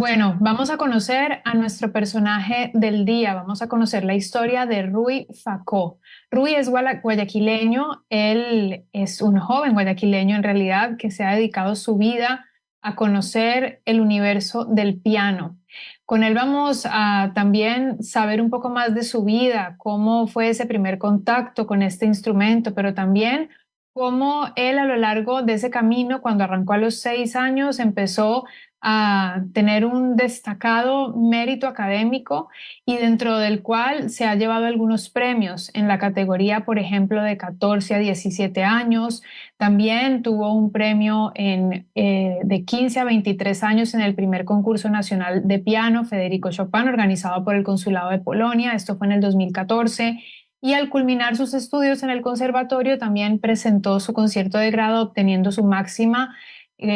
Bueno, vamos a conocer a nuestro personaje del día, vamos a conocer la historia de Rui Facó. Rui es guayaquileño, él es un joven guayaquileño en realidad que se ha dedicado su vida a conocer el universo del piano. Con él vamos a también saber un poco más de su vida, cómo fue ese primer contacto con este instrumento, pero también cómo él a lo largo de ese camino, cuando arrancó a los 6 años, empezó a tener un destacado mérito académico y dentro del cual se ha llevado algunos premios en la categoría, por ejemplo, de 14 a 17 años. También tuvo un premio de 15 a 23 años en el primer concurso nacional de piano Federico Chopin, organizado por el Consulado de Polonia. Esto fue en el 2014. Y al culminar sus estudios en el conservatorio, también presentó su concierto de grado, obteniendo su máxima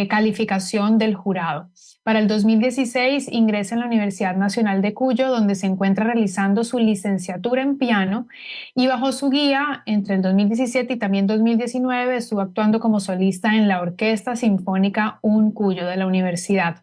calificación del jurado. Para el 2016 ingresa en la Universidad Nacional de Cuyo, donde se encuentra realizando su licenciatura en piano y bajo su guía, entre el 2017 y también 2019, estuvo actuando como solista en la Orquesta Sinfónica Un Cuyo de la universidad.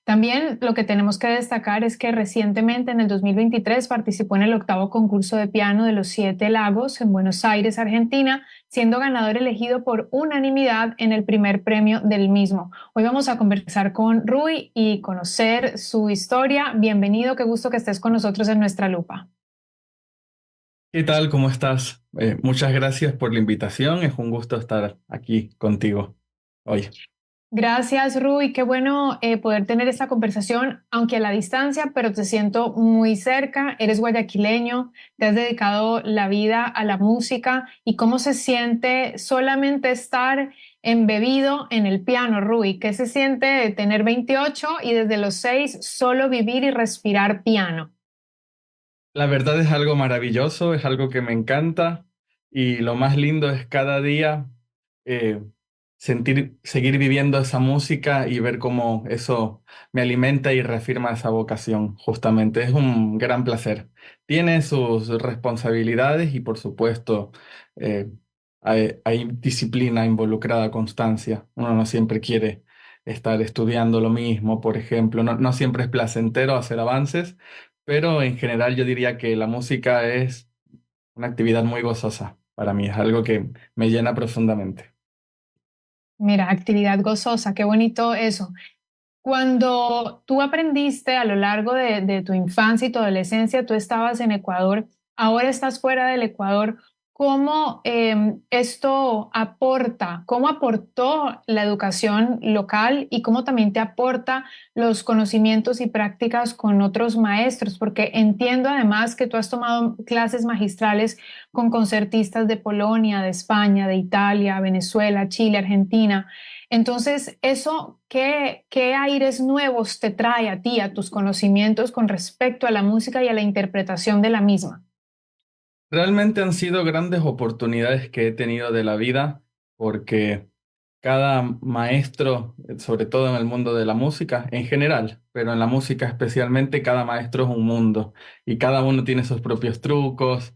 También lo que tenemos que destacar es que recientemente, en el 2023, participó en el octavo concurso de piano de los Siete Lagos en Buenos Aires, Argentina, siendo ganador elegido por unanimidad en el primer premio del mismo. Hoy vamos a conversar con Rui y conocer su historia. Bienvenido, qué gusto que estés con nosotros en Nuestra Lupa. ¿Qué tal? ¿Cómo estás? Muchas gracias por la invitación. Es un gusto estar aquí contigo hoy. Gracias, Rui. Qué bueno poder tener esta conversación, aunque a la distancia, pero te siento muy cerca. Eres guayaquileño, te has dedicado la vida a la música y cómo se siente solamente estar embebido en el piano, Rui. ¿Qué se siente tener 28 y desde los 6 solo vivir y respirar piano? La verdad es algo maravilloso, es algo que me encanta y lo más lindo es cada día eh, seguir viviendo esa música y ver cómo eso me alimenta y reafirma esa vocación, justamente. Es un gran placer. Tiene sus responsabilidades y por supuesto eh, hay disciplina involucrada, constancia. Uno no siempre quiere estar estudiando lo mismo, por ejemplo. No siempre es placentero hacer avances, pero en general yo diría que la música es una actividad muy gozosa para mí, es algo que me llena profundamente. Mira, actividad gozosa, qué bonito eso. Cuando tú aprendiste a lo largo de tu infancia y tu adolescencia, tú estabas en Ecuador, ahora estás fuera del Ecuador. ¿Cómo esto aporta, cómo aportó la educación local y cómo también te aporta los conocimientos y prácticas con otros maestros? Porque entiendo además que tú has tomado clases magistrales con concertistas de Polonia, de España, de Italia, Venezuela, Chile, Argentina. Entonces, eso, ¿qué aires nuevos te trae a ti, a tus conocimientos con respecto a la música y a la interpretación de la misma? Realmente han sido grandes oportunidades que he tenido de la vida porque cada maestro, sobre todo en el mundo de la música en general, pero en la música especialmente, cada maestro es un mundo y cada uno tiene sus propios trucos,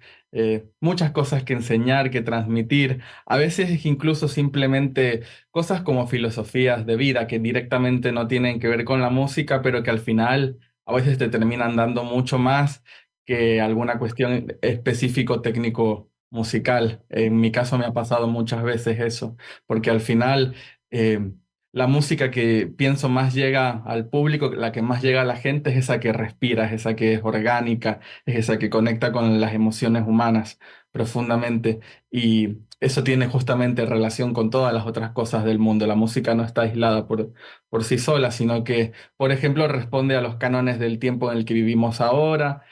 muchas cosas que enseñar, que transmitir, a veces incluso simplemente cosas como filosofías de vida que directamente no tienen que ver con la música, pero que al final a veces te terminan dando mucho más que alguna cuestión específico técnico musical. En mi caso me ha pasado muchas veces eso porque al final eh, la música que pienso más llega al público, la que más llega a la gente es esa que respira, es esa que es orgánica, es esa que conecta con las emociones humanas profundamente y eso tiene justamente relación con todas las otras cosas del mundo. La música no está aislada por sí sola, sino que, por ejemplo, responde a los cánones del tiempo en el que vivimos ahora.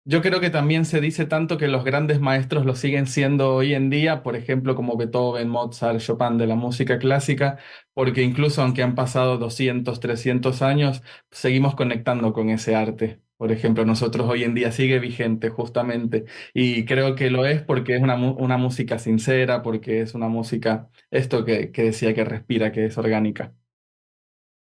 Yo creo que también se dice tanto que los grandes maestros lo siguen siendo hoy en día, por ejemplo, como Beethoven, Mozart, Chopin de la música clásica, porque incluso aunque han pasado 200, 300 años, seguimos conectando con ese arte. Por ejemplo, nosotros hoy en día sigue vigente justamente y creo que lo es porque es una música sincera, porque es una música, esto que decía que respira, que es orgánica.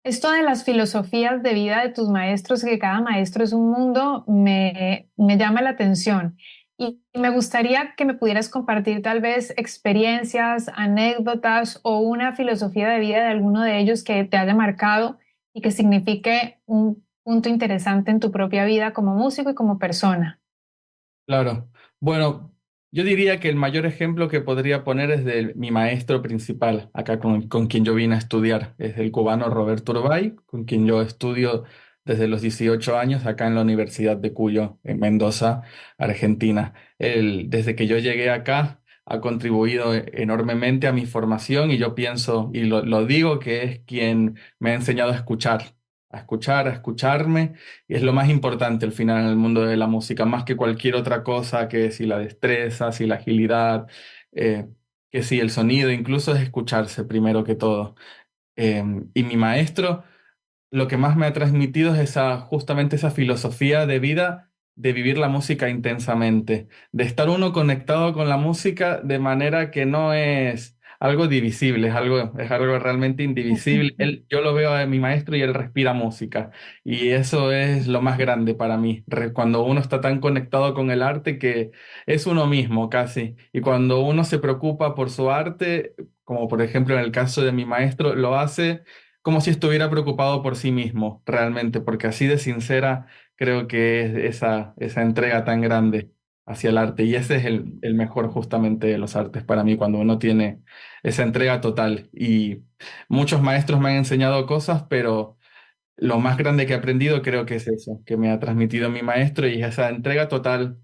Esto de las filosofías de vida de tus maestros, que cada maestro es un mundo, me llama la atención. Y me gustaría que me pudieras compartir tal vez experiencias, anécdotas o una filosofía de vida de alguno de ellos que te haya marcado y que signifique un punto interesante en tu propia vida como músico y como persona. Claro. Bueno, yo diría que el mayor ejemplo que podría poner es de mi maestro principal, acá con quien yo vine a estudiar. Es el cubano Roberto Urbay, con quien yo estudio desde los 18 años acá en la Universidad de Cuyo, en Mendoza, Argentina. Él, desde que yo llegué acá, ha contribuido enormemente a mi formación y yo pienso, y lo digo, que es quien me ha enseñado a escuchar, a escucharme y es lo más importante al final en el mundo de la música, más que cualquier otra cosa, que si la destreza, si la agilidad, eh, que si el sonido, incluso es escucharse primero que todo. Y mi maestro lo que más me ha transmitido es justamente esa filosofía de vida, de vivir la música intensamente, de estar uno conectado con la música de manera que no es algo divisible, es algo realmente indivisible. Yo lo veo a mi maestro y él respira música y eso es lo más grande para mí, cuando uno está tan conectado con el arte que es uno mismo casi, y cuando uno se preocupa por su arte, como por ejemplo en el caso de mi maestro, lo hace como si estuviera preocupado por sí mismo, realmente, porque así de sincera creo que es esa entrega tan grande hacia el arte. Y ese es el mejor justamente de los artes para mí, cuando uno tiene esa entrega total. Y muchos maestros me han enseñado cosas, pero lo más grande que he aprendido creo que es eso, que me ha transmitido mi maestro y es esa entrega total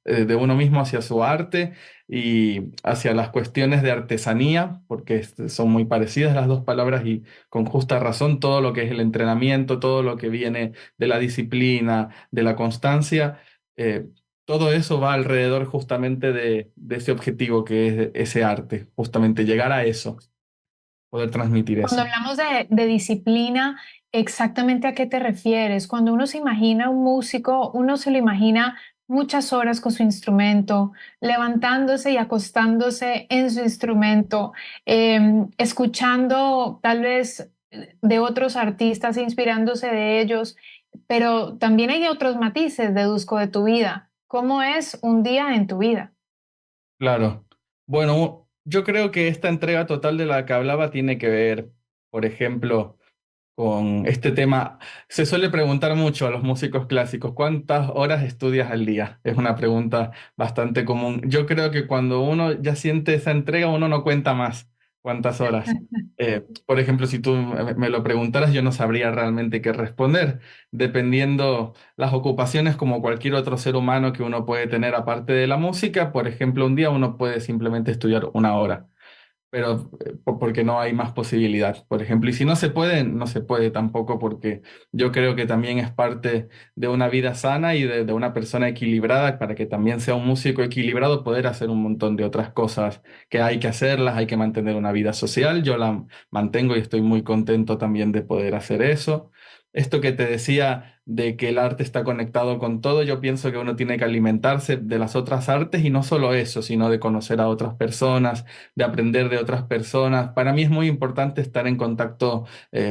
de uno mismo hacia su arte y hacia las cuestiones de artesanía, porque son muy parecidas las dos palabras y con justa razón todo lo que es el entrenamiento, todo lo que viene de la disciplina, de la constancia, eh, todo eso va alrededor justamente de ese objetivo que es ese arte, justamente llegar a eso, poder transmitir Cuando eso. hablamos de disciplina, ¿exactamente a qué te refieres? Cuando uno se imagina un músico, uno se lo imagina muchas horas con su instrumento, levantándose y acostándose en su instrumento, escuchando tal vez de otros artistas, inspirándose de ellos, pero también hay otros matices, deduzco, de tu vida. ¿Cómo es un día en tu vida? Claro. Bueno, yo creo que esta entrega total de la que hablaba tiene que ver, por ejemplo, con este tema. Se suele preguntar mucho a los músicos clásicos, ¿cuántas horas estudias al día? Es una pregunta bastante común. Yo creo que cuando uno ya siente esa entrega, uno no cuenta más cuántas horas. Por ejemplo, si tú me lo preguntaras, yo no sabría realmente qué responder, dependiendo las ocupaciones como cualquier otro ser humano que uno puede tener aparte de la música. Por ejemplo, un día uno puede simplemente estudiar una hora pero porque no hay más posibilidad, por ejemplo. Y si no se puede, no se puede tampoco, porque yo creo que también es parte de una vida sana y de una persona equilibrada, para que también sea un músico equilibrado, poder hacer un montón de otras cosas que hay que hacerlas, hay que mantener una vida social. Yo la mantengo y estoy muy contento también de poder hacer eso. Esto que te decía de que el arte está conectado con todo, yo pienso que uno tiene que alimentarse de las otras artes y no solo eso, sino de conocer a otras personas, de aprender de otras personas. Para mí es muy importante estar en contacto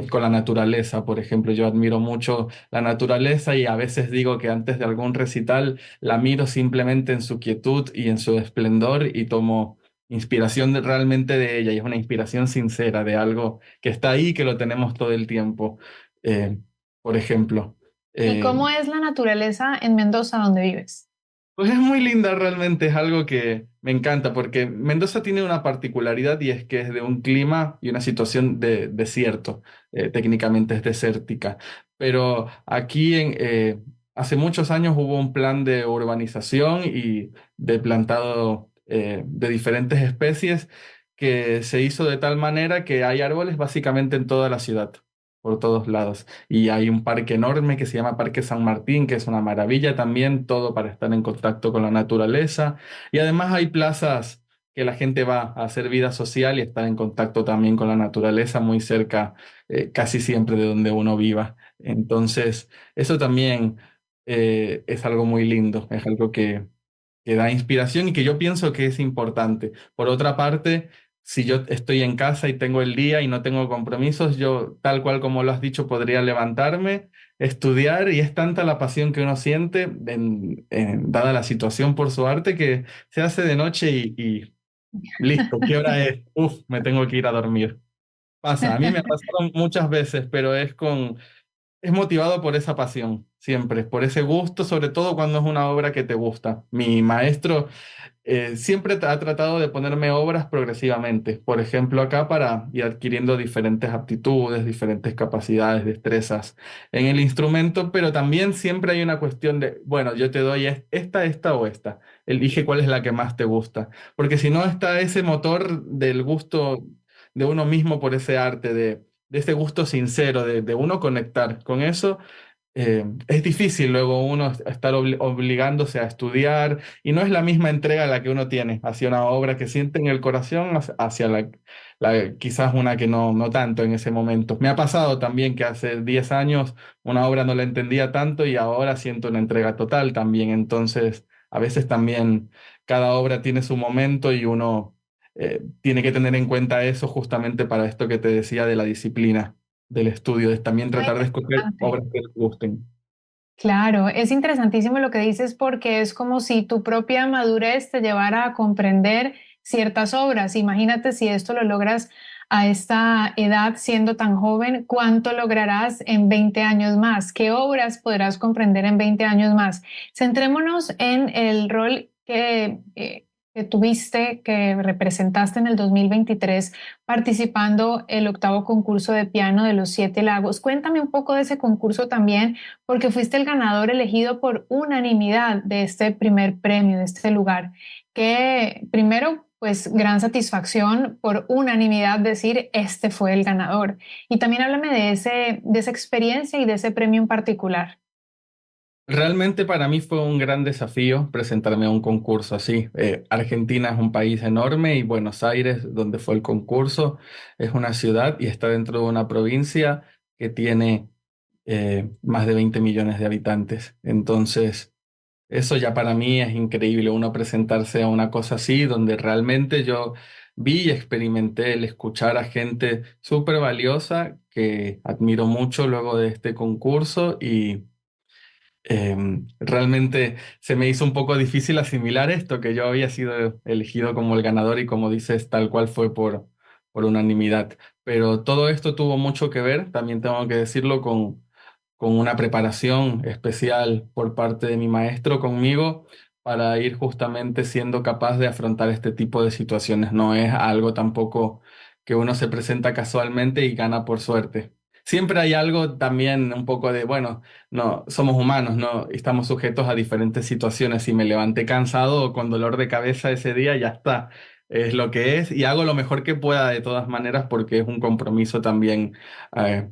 con la naturaleza, por ejemplo. Yo admiro mucho la naturaleza y a veces digo que antes de algún recital la miro simplemente en su quietud y en su esplendor y tomo inspiración realmente de ella y es una inspiración sincera de algo que está ahí, que lo tenemos todo el tiempo. Eh, por ejemplo. ¿Y Eh, cómo es la naturaleza en Mendoza, donde vives? Pues es muy linda realmente, es algo que me encanta porque Mendoza tiene una particularidad y es que es de un clima y una situación de desierto, técnicamente es desértica, pero aquí hace muchos años hubo un plan de urbanización y de plantado de diferentes especies que se hizo de tal manera que hay árboles básicamente en toda la ciudad, por todos lados. Y hay un parque enorme que se llama Parque San Martín, que es una maravilla también, todo para estar en contacto con la naturaleza. Y además hay plazas que la gente va a hacer vida social y estar en contacto también con la naturaleza, muy cerca, casi siempre de donde uno viva. Entonces, eso también es algo muy lindo, es algo que da inspiración y que yo pienso que es importante. Por otra parte, si yo estoy en casa y tengo el día y no tengo compromisos, yo, tal cual como lo has dicho, podría levantarme, estudiar y es tanta la pasión que uno siente, dada la situación por su arte, que se hace de noche y listo, ¿qué hora es? Uf, me tengo que ir a dormir. Pasa, a mí me ha pasado muchas veces, pero es motivado por esa pasión, siempre, por ese gusto, sobre todo cuando es una obra que te gusta. Mi maestro siempre ha tratado de ponerme obras progresivamente, por ejemplo, acá para ir adquiriendo diferentes aptitudes, diferentes capacidades, destrezas en el instrumento, pero también siempre hay una cuestión de, bueno, yo te doy esta o esta, elige cuál es la que más te gusta, porque si no está ese motor del gusto de uno mismo por ese arte, de ese gusto sincero, de uno conectar con eso. Es difícil luego uno estar obligándose a estudiar y no es la misma entrega la que uno tiene hacia una obra que siente en el corazón hacia quizás una que no tanto en ese momento. Me ha pasado también que hace 10 años una obra no la entendía tanto y ahora siento una entrega total también. Entonces, a veces también cada obra tiene su momento y uno tiene que tener en cuenta eso justamente para esto que te decía de la disciplina del estudio, es también Muy tratar de escoger interesante. obras que les gusten. Claro, es interesantísimo lo que dices porque es como si tu propia madurez te llevara a comprender ciertas obras. Imagínate si esto lo logras a esta edad siendo tan joven, ¿cuánto lograrás en 20 años más? ¿Qué obras podrás comprender en 20 años más? Centrémonos en el rol que tuviste, que representaste en el 2023 participando el octavo concurso de piano de los Siete Lagos. Cuéntame un poco de ese concurso también porque fuiste el ganador elegido por unanimidad de este primer premio, de este lugar. Que primero, pues gran satisfacción por unanimidad decir este fue el ganador. Y también háblame de esa experiencia y de ese premio en particular. Realmente para mí fue un gran desafío presentarme a un concurso así. Argentina es un país enorme y Buenos Aires, donde fue el concurso, es una ciudad y está dentro de una provincia que tiene más de 20 millones de habitantes. Entonces, eso ya para mí es increíble, uno presentarse a una cosa así, donde realmente yo vi y experimenté el escuchar a gente súper valiosa que admiro mucho luego de este concurso y realmente se me hizo un poco difícil asimilar esto, que yo había sido elegido como el ganador y como dices, tal cual fue por unanimidad. Pero todo esto tuvo mucho que ver, también tengo que decirlo, con una preparación especial por parte de mi maestro conmigo para ir justamente siendo capaz de afrontar este tipo de situaciones. No es algo tampoco que uno se presenta casualmente y gana por suerte. Siempre hay algo también un poco de, bueno, no, somos humanos, no, estamos sujetos a diferentes situaciones. Si me levanté cansado o con dolor de cabeza ese día, ya está, es lo que es y hago lo mejor que pueda de todas maneras porque es un compromiso también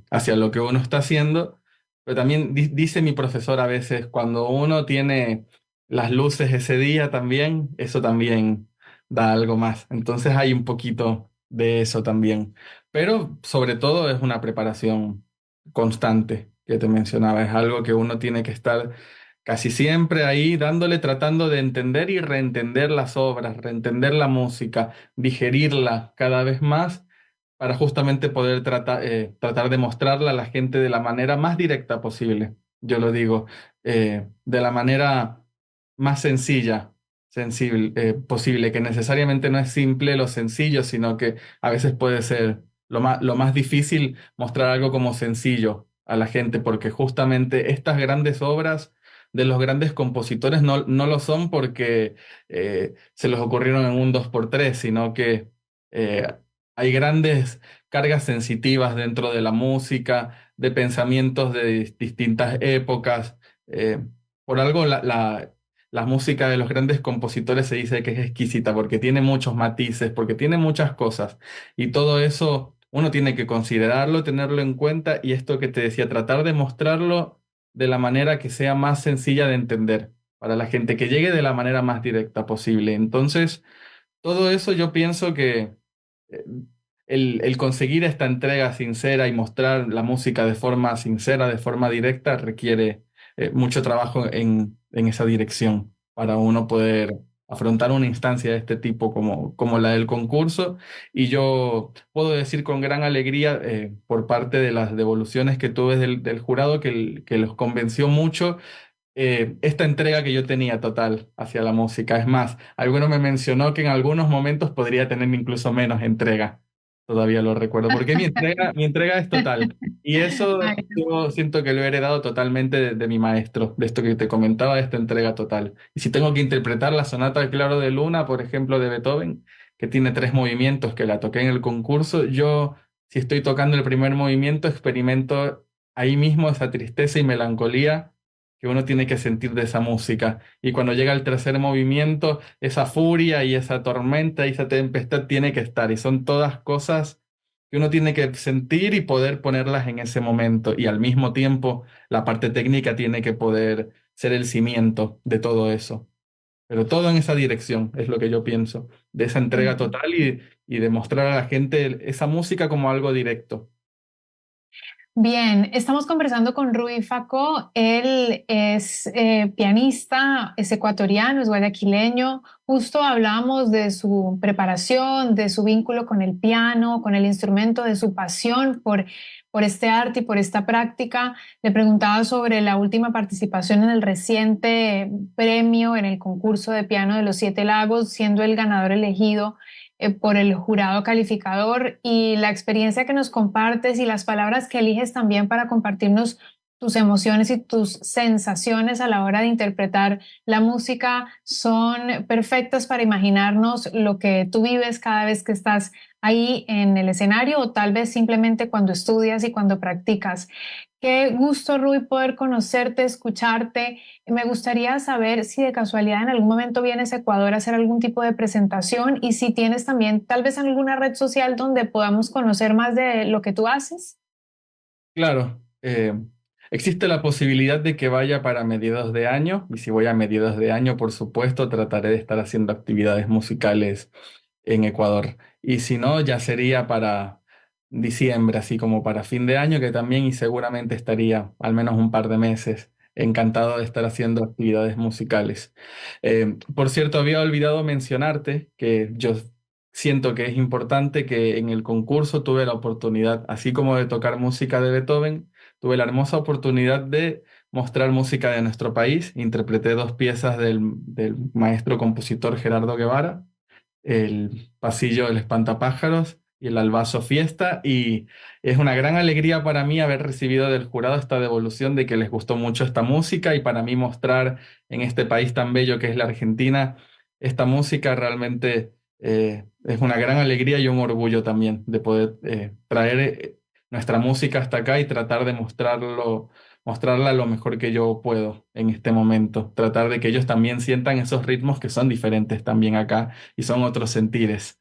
hacia lo que uno está haciendo. Pero también dice mi profesor a veces, cuando uno tiene las luces ese día también, eso también da algo más. Entonces hay un poquito de eso también. Pero sobre todo es una preparación constante que te mencionaba. Es algo que uno tiene que estar casi siempre ahí dándole, tratando de entender y reentender las obras, reentender la música, digerirla cada vez más para justamente poder tratar de mostrarla a la gente de la manera más directa posible. Yo lo digo, de la manera más sencilla, sensible, posible, que necesariamente no es simple lo sencillo, sino que a veces puede ser lo más difícil mostrar algo como sencillo a la gente, porque justamente estas grandes obras de los grandes compositores no lo son porque se les ocurrieron en un dos por tres, sino que eh, hay grandes cargas sensitivas dentro de la música, de pensamientos de distintas épocas. Eh, por algo la música de los grandes compositores se dice que es exquisita porque tiene muchos matices, porque tiene muchas cosas. Y todo eso uno tiene que considerarlo, tenerlo en cuenta y esto que te decía, tratar de mostrarlo de la manera que sea más sencilla de entender para la gente, que llegue de la manera más directa posible. Entonces, todo eso yo pienso que eh, el conseguir esta entrega sincera y mostrar la música de forma sincera, de forma directa, requiere mucho trabajo en esa dirección para uno poder afrontar una instancia de este tipo como la del concurso. Y yo puedo decir con gran alegría por parte de las devoluciones que tuve del jurado que los convenció mucho esta entrega que yo tenía total hacia la música. Es más, alguno me mencionó que en algunos momentos podría tener incluso menos entrega. todavía lo recuerdo, porque mi entrega es total. Y eso Ay, yo siento que lo he heredado totalmente de mi maestro, de esto que te comentaba, de esta entrega total. Y si tengo que interpretar la sonata Claro de Luna, por ejemplo, de Beethoven, que tiene 3 movimientos, que la toqué en el concurso, yo, si estoy tocando el primer movimiento, experimento ahí mismo esa tristeza y melancolía que uno tiene que sentir de esa música. Y cuando llega el tercer movimiento, esa furia y esa tormenta y esa tempestad tiene que estar. Y son todas cosas que uno tiene que sentir y poder ponerlas en ese momento. Y al mismo tiempo, la parte técnica tiene que poder ser el cimiento de todo eso. Pero todo en esa dirección es lo que yo pienso, de esa entrega total y de mostrar a la gente esa música como algo directo. bien, estamos conversando con Rui Facó. Él es pianista, es ecuatoriano, es guayaquileño. Justo hablamos de su preparación, de su vínculo con el piano, con el instrumento, de su pasión por este arte y por esta práctica. Le preguntaba sobre la última participación en el reciente premio en el concurso de piano de los Siete Lagos, siendo el ganador elegido por el jurado calificador, y la experiencia que nos compartes y las palabras que eliges también para compartirnos tus emociones y tus sensaciones a la hora de interpretar la música son perfectas para imaginarnos lo que tú vives cada vez que estás ahí en el escenario, o tal vez simplemente cuando estudias y cuando practicas. Qué gusto, Rui, poder conocerte, escucharte. Me gustaría saber si de casualidad en algún momento vienes a Ecuador a hacer algún tipo de presentación, y si tienes también tal vez alguna red social donde podamos conocer más de lo que tú haces. Claro, existe la posibilidad de que vaya para mediados de año, y si voy a mediados de año, por supuesto, trataré de estar haciendo actividades musicales en Ecuador. Y si no, ya sería para diciembre, así como para fin de año, que también y seguramente estaría al menos un par de meses. Encantado de estar haciendo actividades musicales. Por cierto, había olvidado mencionarte que yo siento que es importante que en el concurso tuve la oportunidad, así como de tocar música de Beethoven, tuve la hermosa oportunidad de mostrar música de nuestro país. Interpreté 2 piezas del maestro compositor Gerardo Guevara, el Pasillo del Espantapájaros y el Albazo Fiesta, y es una gran alegría para mí haber recibido del jurado esta devolución de que les gustó mucho esta música, y para mí mostrar en este país tan bello que es la Argentina esta música realmente es una gran alegría y un orgullo también de poder traer nuestra música hasta acá y tratar de mostrarla lo mejor que yo puedo en este momento, tratar de que ellos también sientan esos ritmos que son diferentes también acá y son otros sentires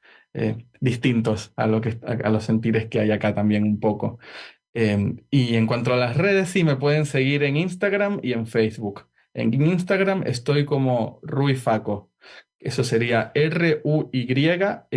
distintos a los sentires que hay acá también un poco. Y en cuanto a las redes, sí, me pueden seguir en Instagram y en Facebook. En Instagram estoy como Rui Faco. Eso sería RUYFACO,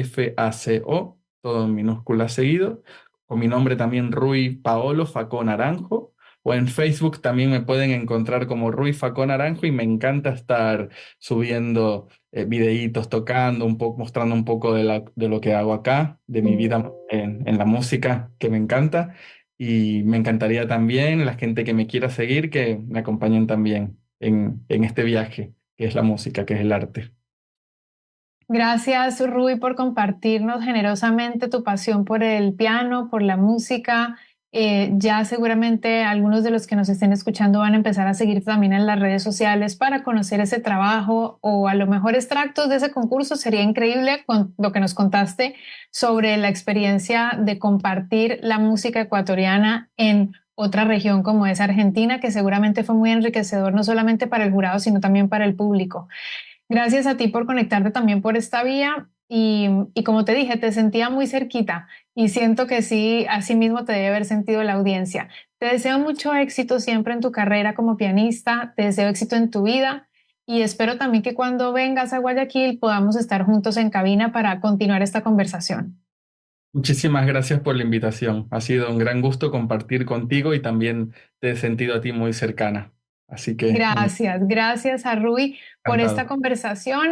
todo en minúscula seguido. Con mi nombre también Rui Paolo Facó Naranjo. O en Facebook también me pueden encontrar como Rui Facó Naranjo, y me encanta estar subiendo videitos, tocando un poco, mostrando un poco de lo que hago acá, de mi vida en la música, que me encanta. Y me encantaría también la gente que me quiera seguir, que me acompañen también en este viaje, que es la música, que es el arte. Gracias, Rui, por compartirnos generosamente tu pasión por el piano, por la música. Ya seguramente algunos de los que nos estén escuchando van a empezar a seguir también en las redes sociales para conocer ese trabajo, o a lo mejor extractos de ese concurso. Sería increíble con lo que nos contaste sobre la experiencia de compartir la música ecuatoriana en otra región como es Argentina, que seguramente fue muy enriquecedor no solamente para el jurado, sino también para el público. Gracias a ti por conectarte también por esta vía, y como te dije, te sentía muy cerquita, y siento que sí, así mismo te debe haber sentido la audiencia. Te deseo mucho éxito siempre en tu carrera como pianista, te deseo éxito en tu vida, y espero también que cuando vengas a Guayaquil podamos estar juntos en cabina para continuar esta conversación. Muchísimas gracias por la invitación. Ha sido un gran gusto compartir contigo y también te he sentido a ti muy cercana. Así que Gracias, gracias a Rui por esta encantado. conversación.